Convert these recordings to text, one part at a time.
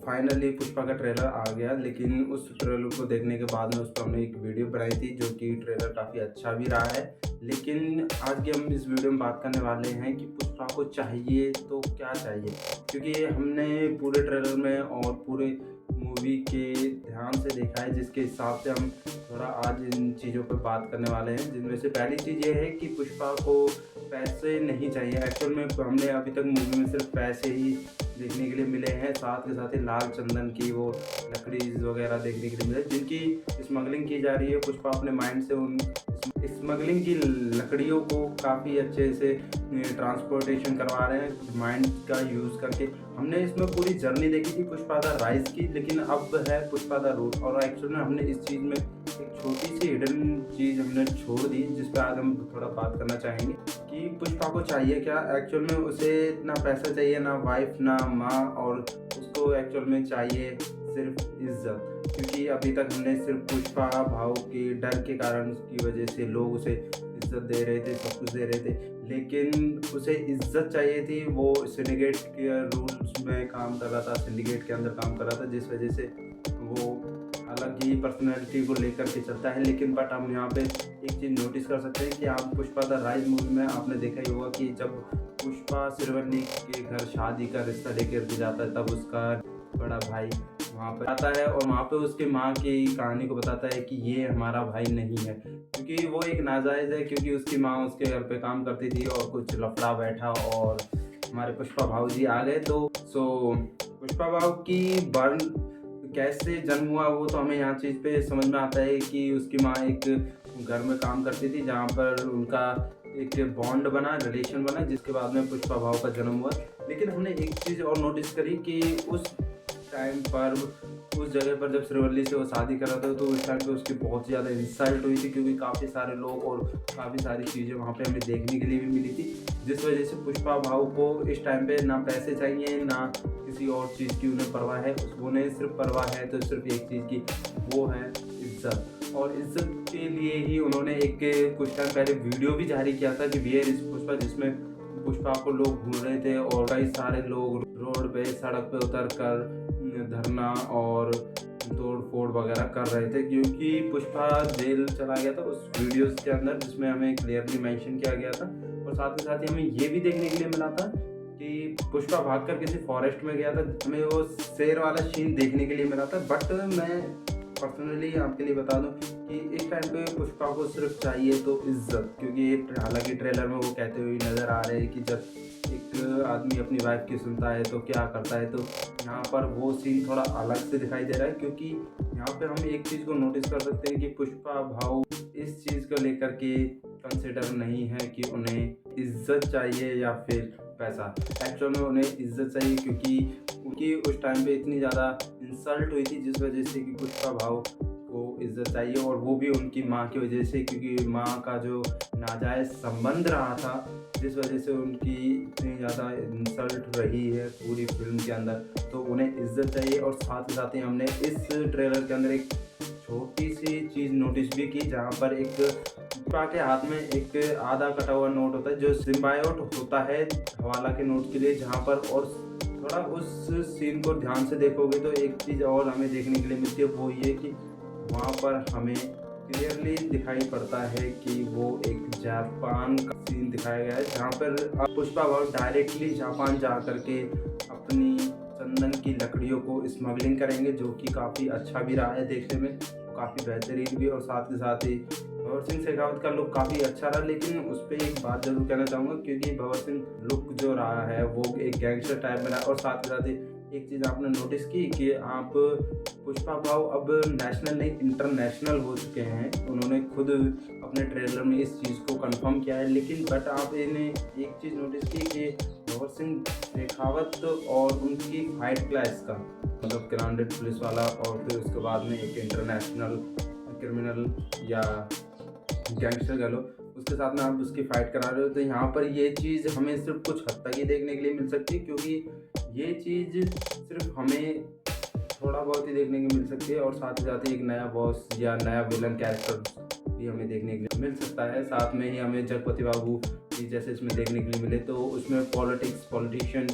Finally Pushpa का trailer आ गया, लेकिन उस ट्रेलर को देखने के बाद में उस पर हमने एक वीडियो बनाई थी जो कि ट्रेलर काफ़ी अच्छा भी रहा है। लेकिन आज की हम इस वीडियो में बात करने वाले हैं कि पुष्पा को चाहिए तो क्या चाहिए, क्योंकि हमने पूरे ट्रेलर में और पूरे मूवी के ध्यान से देखा है, जिसके हिसाब से हम थोड़ा आज इन चीज़ों पर बात करने वाले हैं। जिनमें से पहली चीज़ ये है कि पुष्पा को पैसे नहीं चाहिए। एक्चुअल में हमने अभी तक मूवी में सिर्फ पैसे ही देखने के लिए मिले हैं, साथ के साथ ही लाल चंदन की वो लकड़ी वगैरह देखने के लिए मिले, जिनकी स्मगलिंग की जा रही है। पुष्पा अपने माइंड से उन स्मगलिंग की लकड़ियों को काफ़ी अच्छे से ट्रांसपोर्टेशन करवा रहे हैं माइंड का यूज़ करके। हमने इसमें पूरी जर्नी देखी थी पुष्पा द राइज की, लेकिन अब है पुष्पा द रूट। और एक्चुअल में हमने इस चीज़ में एक छोटी सी हिडन चीज़ हमने छोड़ दी, जिस पर आज हम थोड़ा बात करना चाहेंगे कि पुष्पा को चाहिए क्या। एक्चुअल में उसे ना पैसा चाहिए, ना वाइफ, ना माँ, और उसको एक्चुअल में चाहिए सिर्फ इज्जत। क्योंकि अभी तक हमने सिर्फ पुष्पा भाव के डर के कारण की वजह से लोग उसे इज्जत दे रहे थे, सब कुछ दे रहे थे, लेकिन उसे इज्जत चाहिए थी। वो सिंडिकेट के रूल्स में काम कर रहा था, सिंडिकेट के अंदर काम कर रहा था, जिस वजह से वो अलग ही पर्सनैलिटी को लेकर के चलता है। लेकिन बट हम यहाँ पे एक चीज़ नोटिस कर सकते हैं कि आप पुष्पा द राइज मूवी में आपने देखा ही होगा कि जब पुष्पा श्रीवल्ली के घर शादी का रिश्ता लेकर के जाता है, तब उसका बड़ा भाई वहाँ पर आता है और वहाँ पे उसके माँ की कहानी को बताता है कि ये हमारा भाई नहीं है, क्योंकि वो एक नाजायज़ है, क्योंकि उसकी माँ उसके घर पे काम करती थी और कुछ लफड़ा बैठा और हमारे पुष्पा भाऊ जी आ गए। तो पुष्पा भाऊ की बर्न कैसे जन्म हुआ वो तो हमें यहाँ चीज़ पे समझ में आता है कि उसकी माँ एक घर में काम करती थी, जहाँ पर उनका एक बॉन्ड बना, रिलेशन बना, जिसके बाद में पुष्पा भाव का जन्म हुआ। लेकिन हमने एक चीज़ और नोटिस करी कि उस टाइम पर, उस जगह पर जब श्रीवल्ली से वो शादी कर रहा था, तो उस टाइम पे उसकी बहुत ज़्यादा इंसल्ट हुई थी, क्योंकि काफ़ी सारे लोग और काफ़ी सारी चीज़ें वहाँ पे हमें देखने के लिए भी मिली थी, जिस वजह से पुष्पा भाव को इस टाइम पे ना पैसे चाहिए, ना किसी और चीज़ की उन्हें परवाह है। उन्हें सिर्फ परवाह है तो सिर्फ एक चीज़ की, वो है इज्जत। और इज्जत के लिए ही उन्होंने एक कुछ टाइम पहले वीडियो भी जारी किया था कि वियर इज पुष्पा, जिसमें पुष्पा को लोग भूल रहे थे और कई सारे लोग रोड पे, सड़क पे उतर कर धरना और तोड़ फोड़ वगैरह कर रहे थे, क्योंकि पुष्पा जेल चला गया था उस वीडियोस के अंदर, जिसमें हमें क्लियरली मेंशन किया गया था। और साथ ही साथ ही हमें ये भी देखने के लिए मिला था कि पुष्पा भागकर किसी फॉरेस्ट में गया था, हमें वो शेर वाला सीन देखने के लिए मिला था। बट मैं पर्सनली आपके लिए बता दूं कि इस टाइम पे पुष्पा को सिर्फ चाहिए तो इज्जत, क्योंकि हालांकि ट्रेलर में वो कहते हुए नज़र आ रहे हैं कि जब एक आदमी अपनी वाइफ की सुनता है तो क्या करता है। तो यहाँ पर वो सीन थोड़ा अलग से दिखाई दे रहा है, क्योंकि यहाँ पे हम एक चीज़ को नोटिस कर सकते हैं कि पुष्पा भाव इस चीज़ को लेकर के कंसिडर नहीं है कि उन्हें इज्जत चाहिए या फिर पैसा। एक्चुअल में उन्हें इज्जत चाहिए, क्योंकि उनकी उस टाइम पे इतनी ज़्यादा इंसल्ट हुई थी, जिस वजह से कि पुष्पा भाव को इज्जत चाहिए, और वो भी उनकी माँ की वजह से, क्योंकि माँ का जो नाजायज़ संबंध रहा था, जिस वजह से उनकी इतनी ज़्यादा इंसल्ट रही है पूरी फिल्म के अंदर, तो उन्हें इज्जत चाहिए। और साथ ही साथ ही हमने इस ट्रेलर के अंदर एक छोटी सी चीज़ नोटिस भी की, जहाँ पर एक पुष्पा के हाथ में एक आधा कटा हुआ नोट होता है, जो सिम्बायोट होता है हवाला के नोट के लिए, जहाँ पर और थोड़ा उस सीन को ध्यान से देखोगे तो एक चीज़ और हमें देखने के लिए मिलती है, वो ये कि वहाँ पर हमें क्लियरली दिखाई पड़ता है कि वो एक जापान का सीन दिखाया गया है, जहाँ पर पुष्पा भाव डायरेक्टली जापान जा करके अपनी चंदन की लकड़ियों को स्मगलिंग करेंगे, जो कि काफ़ी अच्छा भी रहा है देखने में, काफ़ी बेहतरीन भी। और साथ ही साथ ही भंवर सिंह शेखावत का लुक काफ़ी अच्छा रहा, लेकिन उस पर एक बात जरूर कहना चाहूँगा, क्योंकि भंवर सिंह लुक जो रहा है वो एक गैंगस्टर टाइप में रहा। और साथ ही साथ ही एक चीज़ आपने नोटिस की कि आप पुष्पा भाव अब नेशनल नहीं इंटरनेशनल हो चुके हैं। उन्होंने खुद अपने ट्रेलर में इस चीज़ को कंफर्म किया है। लेकिन बट आप इन्हें एक चीज़ नोटिस की कि भंवर सिंह शेखावत और उनकी फाइट क्लास का, मतलब ग्राउंडेड पुलिस वाला, और फिर उसके बाद में एक इंटरनेशनल क्रिमिनल या गैंगस्टर कह लो, उसके साथ में आप उसकी फ़ाइट करा रहे हो। तो यहाँ पर ये चीज़ हमें सिर्फ कुछ हद तक ही देखने के लिए मिल सकती है, क्योंकि ये चीज़ सिर्फ हमें थोड़ा बहुत ही देखने को मिल सकती है। और साथ ही साथ ही एक नया बॉस या नया विलन कैरेक्टर भी हमें देखने के लिए मिल सकता है। साथ में ही हमें जगपति बाबू की जैसे इसमें देखने के लिए मिले, तो उसमें पॉलिटिक्स, पॉलिटिशियन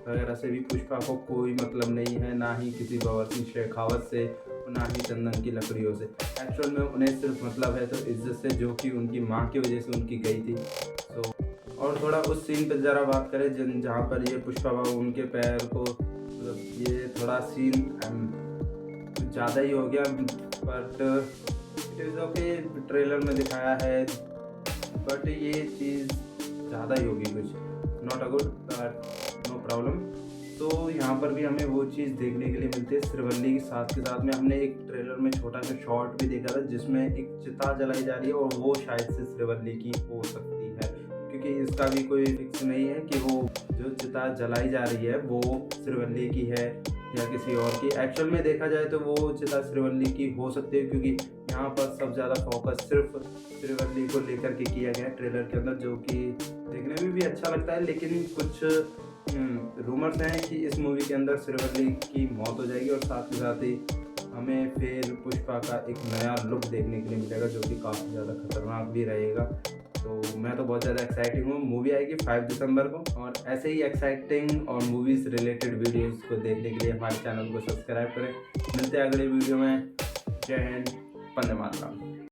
वगैरह से भी पुष्पा को कोई मतलब नहीं है, ना ही किसी बाबा सिंह शेखावत से, ना ही चंदन की लकड़ियों से। एक्चुअल में उन्हें सिर्फ मतलब है तो इज्जत से, जो कि उनकी माँ की वजह से उनकी गई थी। तो और थोड़ा उस सीन पर ज़रा बात करें जहाँ पर ये पुष्पा बाबू उनके पैर को, मतलब ये थोड़ा सीन कुछ ज़्यादा ही हो गया, but it is okay, trailer में दिखाया है, बट ये चीज़ ज़्यादा ही होगी कुछ, not a good, but no problem. तो यहाँ पर भी हमें वो चीज़ देखने के लिए मिलती है श्रीवल्ली के साथ में हमने एक ट्रेलर में छोटा सा शॉट भी देखा था जिसमें एक चिता जलाई जा रही है, और वो शायद से श्रीवल्ली की हो सकती है, क्योंकि इसका भी कोई फिक्स नहीं है कि वो जो चिता जलाई जा रही है वो श्रीवल्ली की है या किसी और की। एक्चुअल में देखा जाए तो वो चिता श्रीवल्ली की हो सकती है, क्योंकि यहाँ पर सब ज़्यादा फोकस सिर्फ श्रीवल्ली को लेकर के किया गया है ट्रेलर के अंदर, जो कि देखने में भी अच्छा लगता है। लेकिन कुछ रूमर्स हैं कि इस मूवी के अंदर श्रीवल्ली की मौत हो जाएगी, और साथ ही हमें फिर पुष्पा का एक नया लुक देखने के लिए मिलेगा, जो कि काफ़ी ज़्यादा खतरनाक भी रहेगा। तो मैं तो बहुत ज़्यादा एक्साइटिंग हूँ। मूवी आएगी 5 दिसंबर को, और ऐसे ही एक्साइटिंग और मूवीज़ रिलेटेड वीडियोज़ को देखने के लिए हमारे चैनल को सब्सक्राइब करें। मिलते हैं अगले वीडियो में। जय हिंद, वंदे मातरम।